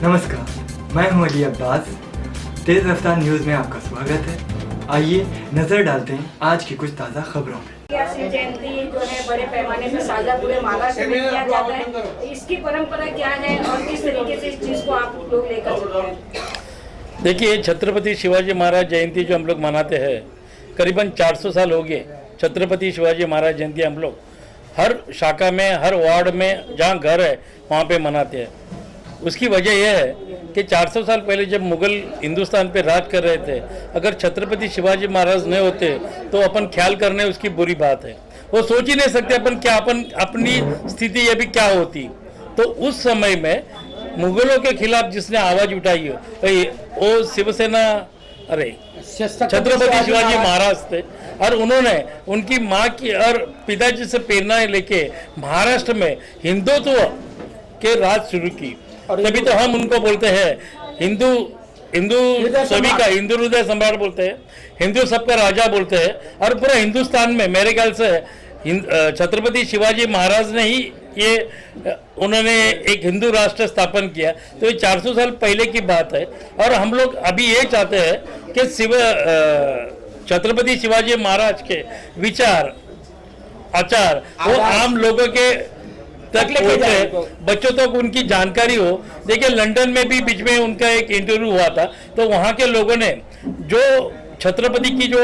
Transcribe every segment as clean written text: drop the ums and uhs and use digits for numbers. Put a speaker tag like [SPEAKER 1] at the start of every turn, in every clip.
[SPEAKER 1] नमस्कार, मैं हूं अली अब्बास। तेज रफ्तार न्यूज़ में आपका स्वागत है। आइए नजर डालते हैं आज की कुछ ताज़ा खबरों पे।
[SPEAKER 2] शिव जयंती जो है बड़े पैमाने पर साझा पूरे महाराष्ट्र में किया जाता है। इसकी परंपरा क्या है और किस तरीके से इस चीज को आप लोग लेकर चलते हैं?
[SPEAKER 3] देखिए, छत्रपति शिवाजी महाराज जयंती जो हम लोग मनाते हैं, करीबन 400 साल हो गए। छत्रपति शिवाजी महाराज जयंती हम लोग हर शाखा में, हर वार्ड में जहाँ घर है वहाँ पे मनाते हैं। उसकी वजह यह है कि 400 साल पहले जब मुगल हिंदुस्तान पे राज कर रहे थे, अगर छत्रपति शिवाजी महाराज नहीं होते तो अपन ख्याल करने उसकी बुरी बात है। वो सोच ही नहीं सकते अपन क्या, अपन अपनी स्थिति ये भी क्या होती। तो उस समय में मुगलों के खिलाफ जिसने आवाज़ उठाई है वो शिवसेना, अरे छत्रपति शिवाजी महाराज थे। और उन्होंने उनकी माँ की और पिताजी से प्रेरणा लेके महाराष्ट्र में हिंदुत्व के राज शुरू की। तभी तो हम उनको बोलते हैं हिंदू सभी का हिंदू हृदय सम्राट बोलते हैं, हिंदू सबका राजा बोलते हैं। और पूरा हिंदुस्तान में मेरे ख्याल से छत्रपति शिवाजी महाराज ने ही ये उन्होंने एक हिंदू राष्ट्र स्थापन किया। तो ये 400 साल पहले की बात है। और हम लोग अभी ये चाहते हैं कि छत्रपति शिवाजी महाराज के विचार आचार वो आम लोगों के तक पहुंचे, बच्चों तक उनकी जानकारी हो। देखिए, लंदन में भी बीच में उनका एक इंटरव्यू हुआ था, तो वहाँ के लोगों ने जो छत्रपति की जो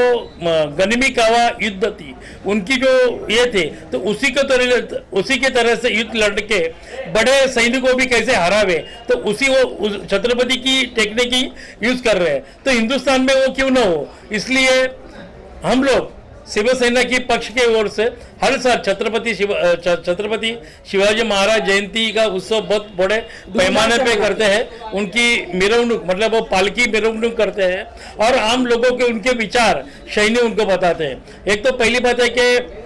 [SPEAKER 3] गनिमी कावा युद्ध थी, उनकी जो ये थे, तो उसी के तरह से युद्ध लड़ के बड़े सैनिकों भी कैसे हरावे, तो उसी वो छत्रपति की टेक्निक ही यूज कर रहे हैं। तो हिंदुस्तान में वो क्यों ना हो, इसलिए हम लोग शिवसेना की पक्ष के ओर से हर साल छत्रपति शिवाजी महाराज जयंती का उत्सव बहुत बड़े पैमाने पे करते हैं। उनकी मिरवणुक, मतलब वो पालकी मिरवणुक करते हैं और आम लोगों के उनके विचार शैली उनको बताते हैं। एक तो पहली बात है कि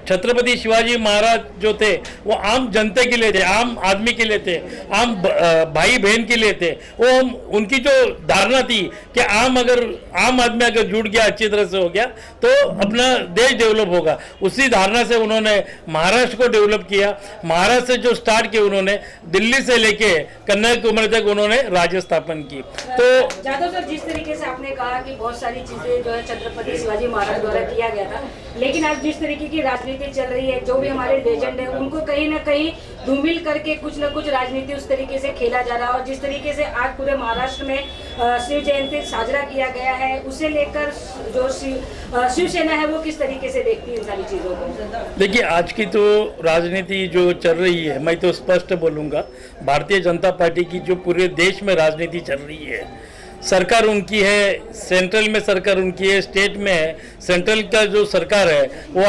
[SPEAKER 3] छत्रपति शिवाजी महाराज जो थे वो आम जनता के लिए थे, आम आदमी के लिए थे, आम भाई बहन के लिए थे। वो उनकी जो धारणा थी कि आम आदमी अगर जुड़ गया, अच्छी तरह से हो गया, तो अपना देश डेवलप होगा। उसी धारणा से उन्होंने महाराष्ट्र को डेवलप किया। महाराष्ट्र से जो स्टार्ट किया उन्होंने, दिल्ली से लेके कन्याकुमारी तक उन्होंने राज्य स्थापन की। तो
[SPEAKER 2] जादव सर, जिस तरीके से आपने कहा कि बहुत सारी चीजें जो है छत्रपति शिवाजी महाराज द्वारा किया गया था, लेकिन आज जिस तरीके की राजनीति चल रही है, जो भी हमारे लेजेंड है उनको कहीं ना कहीं धूमिल करके कुछ ना कुछ राजनीति उस तरीके से खेला जा रहा है। और जिस तरीके से आज पूरे महाराष्ट्र में शिव जयंती साजरा किया गया है, उसे लेकर जो शिवसेना है वो किस तरीके से देखती है इन सारी चीजों को?
[SPEAKER 3] देखिए, आज की तो राजनीति जो चल रही है, मैं तो स्पष्ट बोलूँगा, भारतीय जनता पार्टी की जो पूरे देश में राजनीति चल रही है, सरकार उनकी है, सेंट्रल में सरकार उनकी है, स्टेट में है। सेंट्रल का जो सरकार है वो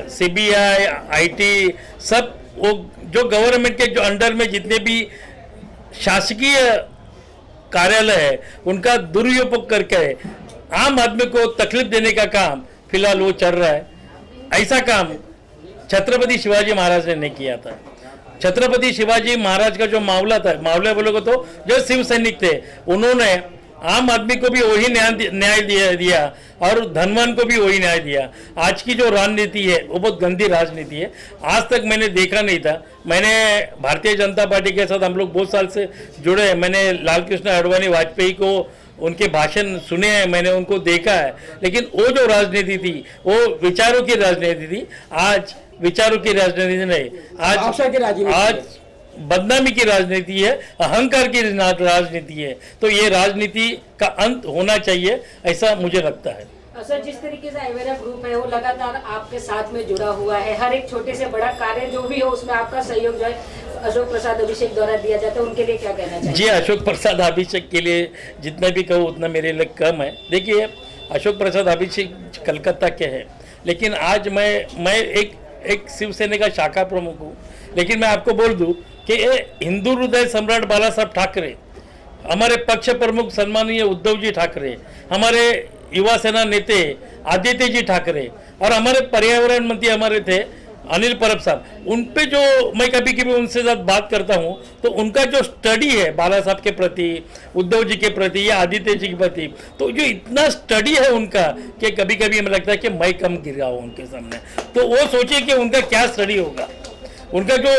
[SPEAKER 3] सीबीआई, आईटी, सब वो जो गवर्नमेंट के जो अंडर में जितने भी शासकीय कार्यालय है उनका दुरुपयोग करके आम आदमी को तकलीफ देने का काम फिलहाल वो चल रहा है। ऐसा काम छत्रपति शिवाजी महाराज ने नहीं किया था। छत्रपति शिवाजी महाराज का जो मामला था, मामला बोलोगे तो जो शिव सैनिक थे, उन्होंने आम आदमी को भी वही न्याय दिया और धनवान को भी वही न्याय दिया। आज की जो राजनीति है वो बहुत गंदी राजनीति है। आज तक मैंने देखा नहीं था। मैंने भारतीय जनता पार्टी के साथ हम लोग बहुत साल से जुड़े हैं। मैंने लाल कृष्ण आडवाणी वाजपेयी को उनके भाषण सुने हैं, मैंने उनको देखा है। लेकिन वो जो राजनीति थी वो विचारों की राजनीति थी। आज विचारों की राजनीति नहीं, आज बदनामी की राजनीति है, अहंकार की राजनीति है। तो ये राजनीति का अंत होना चाहिए, ऐसा मुझे लगता है।
[SPEAKER 2] सर, जिस तरीके से आइवेरा ग्रुप है वो लगातार आपके साथ में जुड़ा हुआ है, हर एक छोटे से बड़ा कार्य जो भी हो उसमें आपका सहयोग जो है अशोक प्रसाद अभिषेक द्वारा दिया जाता है, उनके लिए क्या कहना चाहिए? जी,
[SPEAKER 3] अशोक प्रसाद अभिषेक के लिए जितना भी कहूँ उतना मेरे लिए कम है। देखिए, अशोक प्रसाद अभिषेक कलकत्ता के हैं, लेकिन आज मैं एक शिवसेना का शाखा प्रमुख हूँ। लेकिन मैं आपको बोल दूँ कि हिंदू हृदय सम्राट बाला साहब ठाकरे, हमारे पक्ष प्रमुख सम्मानीय उद्धव जी ठाकरे, हमारे युवा सेना नेते आदित्य जी ठाकरे और हमारे पर्यावरण मंत्री हमारे थे अनिल परब साहब, उन पे जो मैं कभी कभी उनसे साथ बात करता हूँ तो उनका जो स्टडी है बाला साहब के प्रति, उद्धव जी के प्रति या आदित्य जी के प्रति, तो जो इतना स्टडी है उनका कि कभी कभी हमें लगता है कि मैं कम गिर रहा हूँ उनके सामने। तो वो सोचिए कि उनका क्या स्टडी होगा, उनका जो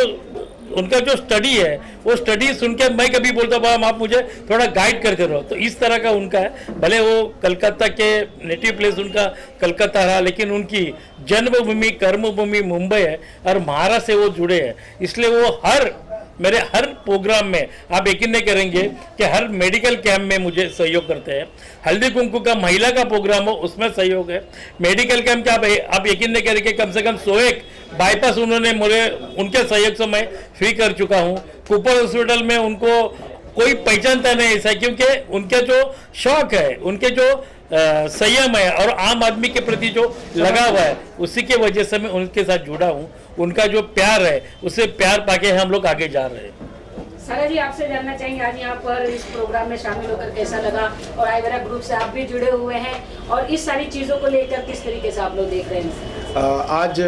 [SPEAKER 3] उनका जो स्टडी है वो स्टडी सुन के मैं कभी बोलता हूँ आप मुझे थोड़ा गाइड करते रहो, तो इस तरह का उनका है। भले वो कलकत्ता के नेटिव प्लेस उनका कलकत्ता रहा, लेकिन उनकी जन्मभूमि कर्मभूमि मुंबई है और महाराष्ट्र से वो जुड़े हैं, इसलिए वो मेरे हर प्रोग्राम में आप यकीन नहीं करेंगे कि हर मेडिकल कैंप में मुझे सहयोग करते हैं। हल्दी कुंकू का महिला का प्रोग्राम हो उसमें सहयोग है। मेडिकल कैंप का आप यकीन नहीं करेंगे कम से कम 101 बाईपास उन्होंने मुझे उनके सहयोग से मैं फ्री कर चुका हूँ। कुपर हॉस्पिटल में उनको कोई पहचानता नहीं ऐसा, क्योंकि उनके जो शौक है, उनके जो संयम है और आम आदमी के प्रति जो लगाव है, उसी के वजह से मैं उनके साथ जुड़ा हूँ। उनका जो प्यार है उससे प्यार पाके हम लोग आगे जा रहे हैं।
[SPEAKER 2] सारा जी आपसे जानना चाहेंगे आज यहाँ पर इस प्रोग्राम में शामिल होकर कैसा लगा, और आइवेरा ग्रुप से आप भी जुड़े हुए हैं और इस सारी चीज़ों को लेकर किस तरीके से आप लोग देख रहे हैं?
[SPEAKER 4] आज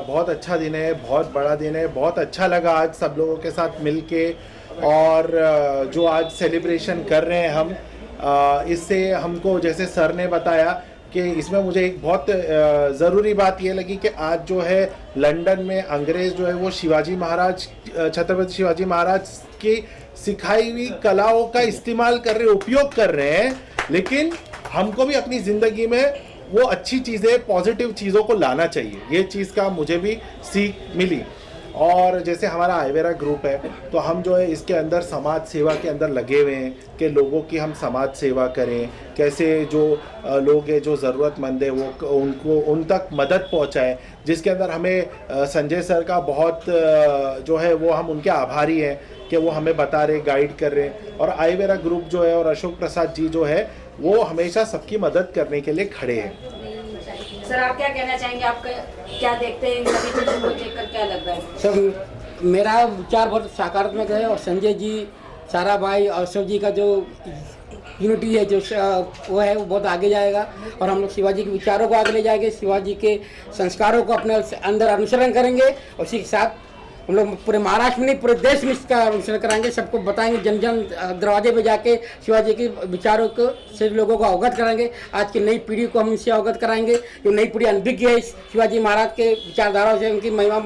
[SPEAKER 4] बहुत अच्छा दिन है, बहुत बड़ा दिन है, बहुत अच्छा लगा आज सब लोगों के साथ मिलके, और जो आज सेलिब्रेशन कर रहे हैं हम, इससे हमको जैसे सर ने बताया कि इसमें मुझे एक बहुत ज़रूरी बात ये लगी कि आज जो है लंदन में अंग्रेज़ जो है वो शिवाजी महाराज, छत्रपति शिवाजी महाराज की सिखाई हुई कलाओं का इस्तेमाल कर रहे, उपयोग कर रहे हैं, लेकिन हमको भी अपनी ज़िंदगी में वो अच्छी चीज़ें, पॉजिटिव चीज़ों को लाना चाहिए। ये चीज़ का मुझे भी सीख मिली। और जैसे हमारा आइवेरा ग्रुप है तो हम जो है इसके अंदर समाज सेवा के अंदर लगे हुए हैं कि लोगों की हम समाज सेवा करें, कैसे जो लोग हैं जो ज़रूरतमंद है वो उनको उन तक मदद पहुंचाएं, जिसके अंदर हमें संजय सर का बहुत जो है वो हम उनके आभारी हैं कि वो हमें बता रहे, गाइड कर रहे हैं। और आइवेरा ग्रुप जो है और अशोक प्रसाद जी जो है वो हमेशा सबकी मदद करने के लिए खड़े हैं।
[SPEAKER 2] सर आप क्या कहना चाहेंगे, आप क्या देखते हैं इन सभी चीज़ों को देखकर क्या लग रहा है?
[SPEAKER 5] सब मेरा विचार बहुत सकारात्मक है, और संजय जी, सारा भाई और अशोक जी का जो यूनिटी है जो वो है वो बहुत आगे जाएगा, और हम लोग शिवाजी के विचारों को आगे ले जाएंगे, शिवाजी के संस्कारों को अपने अंदर अनुसरण करेंगे, और उसी के साथ हम लोग पूरे महाराष्ट्र में नहीं पूरे देश में इसका अनुसरण कराएंगे, सबको बताएंगे, जन जन दरवाजे पे जाके शिवाजी के विचारों को से लोगों को अवगत कराएंगे। आज की नई पीढ़ी को हम इससे अवगत कराएंगे। जो नई पीढ़ी अनभिज्ञ है शिवाजी महाराज के विचारधाराओं से, उनकी महिमा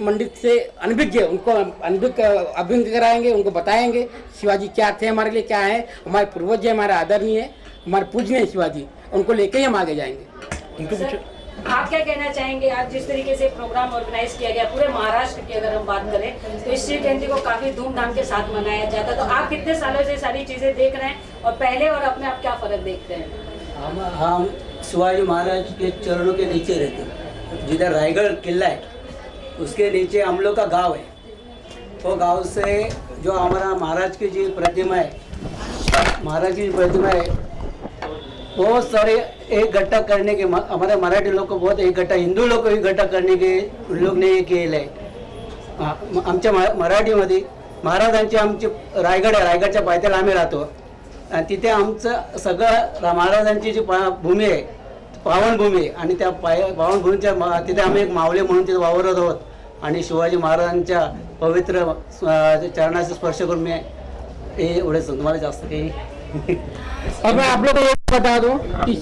[SPEAKER 5] मंडित से अनभिज्ञ है, उनको अभिज्ञ कराएंगे, उनको बताएंगे शिवाजी क्या थे, हमारे लिए क्या है, हमारे पूर्वज है, हमारे आदरणीय है, हमारे पूजनीय है शिवाजी, उनको लेके ही हम आगे जाएंगे।
[SPEAKER 2] उनको आप क्या कहना चाहेंगे, आज जिस तरीके से प्रोग्राम ऑर्गेनाइज किया गया पूरे महाराष्ट्र की अगर हम बात करें तो इस शिव जयंती को काफी धूमधाम के साथ मनाया जाता है, तो आप कितने सालों से सारी चीजें देख रहे हैं और पहले और अपने आप क्या फर्क देखते हैं?
[SPEAKER 6] हम शिवाजी महाराज के चरणों के नीचे रहते हैं, जिधर रायगढ़ किला है उसके नीचे हम लोग का गांव है। वो गांव से जो हमारा महाराज की जी प्रतिमा है, महाराज की प्रतिमा है, बहुत सारे इकट्ठा करने के हमारे मराठी लोग को बहुत इकट्ठा, हिंदू लोग को इकट्ठा करणे के उन लोग ने केलं आहे। आमच्या मराठीमध्ये महाराजांची आमची रायगड आहे, रायगडच्या पायथ्याला आम्ही राहतो, आणि तिथे आमचं सगळं महाराजांची जी भूमी आहे पावनभूमी आहे, आणि त्या पावनभूमीच्या तिथे आम्ही एक मावळे म्हणून तिथे वावरत आहोत, आणि शिवाजी महाराजांच्या पवित्र चरणाचा स्पर्श करून मी एवढेच तुम्हाला जास्त काही
[SPEAKER 5] और मैं आप लोगों को ये बता दूं कि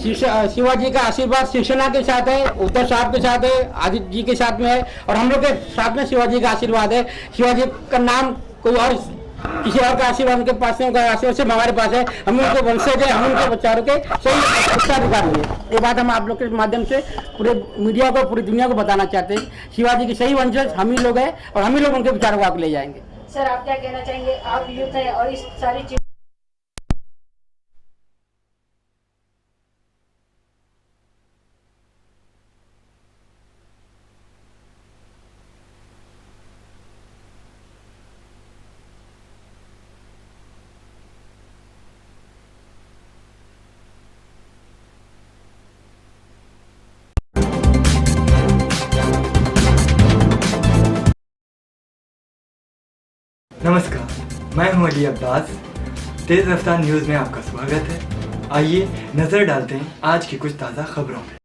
[SPEAKER 5] शिवाजी का आशीर्वाद शिवसेना के साथ है, उद्धव साहब के साथ है, आदित्य जी के साथ में है, और हम लोग के साथ में शिवाजी का आशीर्वाद है। शिवाजी का नाम कोई और किसी और का आशीर्वाद उनके पास नहीं, उनका आशीर्वाद सिर्फ हमारे पास है। हम उनके वंशज हैं, हम उनके विचारों के सही उत्तराधिकारी हैं। ये बात हम आप लोग के माध्यम से पूरे मीडिया को, पूरी दुनिया को बताना चाहते हैं। शिवाजी के सही वंशज हम ही लोग हैं, और हम ही लोग उनके विचारों को आगे ले जाएंगे।
[SPEAKER 2] सर आप क्या कहना चाहेंगे, आप यूथ है और इस सारी चीज
[SPEAKER 1] नमस्कार, मैं हूं अली अब्बास। तेज़ रफ्तार न्यूज़ में आपका स्वागत है। आइए नज़र डालते हैं आज की कुछ ताज़ा खबरों में।